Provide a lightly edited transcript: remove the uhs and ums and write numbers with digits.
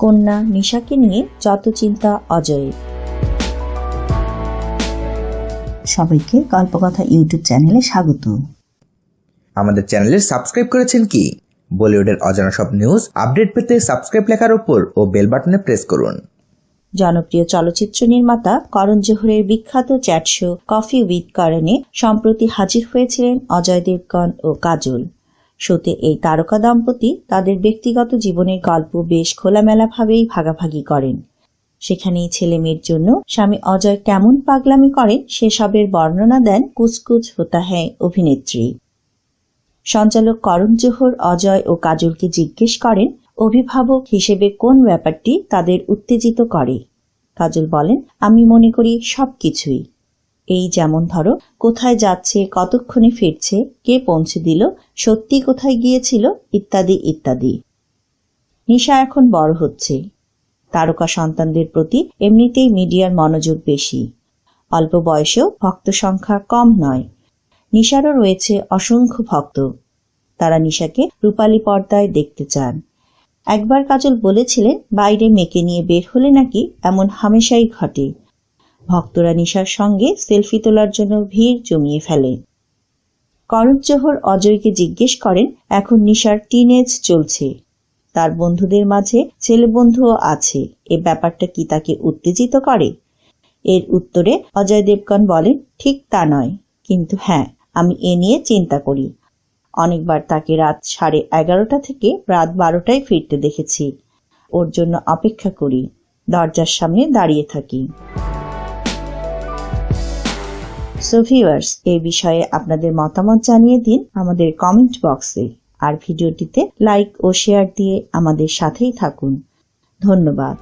কন্যা নিশাকে নিয়ে যত চিন্তা অজয়ের। সবাইকে গল্পকথা ইউটিউব চ্যানেলে স্বাগত। আমাদের চ্যানেলে সাবস্ক্রাইব করেছেন কি? বলিউডের অজানা সব নিউজ আপডেট পেতে সাবস্ক্রাইব লেখার উপর ও বেল বাটনে প্রেস করুন। জনপ্রিয় চলচ্চিত্র নির্মাতা করণ জোহরের বিখ্যাত চ্যাট শো কফি উইথ করণে সম্প্রতি হাজির হয়েছিলেন অজয় দেবগন ও কাজল। শোতে এই তারকা দম্পতি তাদের ব্যক্তিগত জীবনের গল্প বেশ খোলামেলাভাবেই ভাগাভাগি করেন। সেখানেই ছেলে মেয়ের জন্য স্বামী অজয় কেমন পাগলামি করেন সেসবের বর্ণনা দেন কুছ কুছ হোতা হ্যায় অভিনেত্রী। সঞ্চালক করণ জোহর অজয় ও কাজলকে জিজ্ঞেস করেন অভিভাবক হিসেবে কোন ব্যাপারটি তাদের উত্তেজিত করে। কাজল বলেন, আমি মনে করি সবকিছুই। এই যেমন ধরো, কোথায় যাচ্ছে, কতক্ষণে ফিরছে, কে পৌঁছে দিল, সত্যি কোথায় গিয়েছিল, ইত্যাদি ইত্যাদি। নিশা এখন বড় হচ্ছে। তারকা সন্তানদের প্রতি এমনিতেই মিডিয়ার মনোযোগ বেশি। অল্প বয়সেও ভক্ত সংখ্যা কম নয়। নিশারও রয়েছে অসংখ্য ভক্ত। তারা নিশাকে রূপালী পর্দায় দেখতে চান। একবার কাজল বলেছিলেন, বাইরে মেয়েকে নিয়ে বের হলে নাকি এমন হামেশাই ঘটে। ভক্তরা নিশার সঙ্গে সেলফি তোলার জন্য ভিড় জমিয়ে ফেলে। করণ জোহর অজয়কে জিজ্ঞেস করেন, এখন নিশার টিনএজ চলছে, তার বন্ধুদের মাঝে ছেলে বন্ধুও আছে, এ ব্যাপারটা কি তাকে উত্তেজিত করে? এর উত্তরে অজয় দেবগন বলেন, ঠিক তা নয়, কিন্তু হ্যাঁ, আমি এ নিয়ে চিন্তা করি। অনেকবার তাকে রাত 11:30 থেকে রাত 12টায় ফিরতে দেখেছি। ওর জন্য অপেক্ষা করি, দরজার সামনে দাঁড়িয়ে থাকি। সো ভিউয়ার্স, এই বিষয়ে আপনাদের মতামত জানিয়ে দিন আমাদের কমেন্ট বক্সে, আর ভিডিওটিতে লাইক ও শেয়ার দিয়ে আমাদের সাথেই থাকুন। ধন্যবাদ।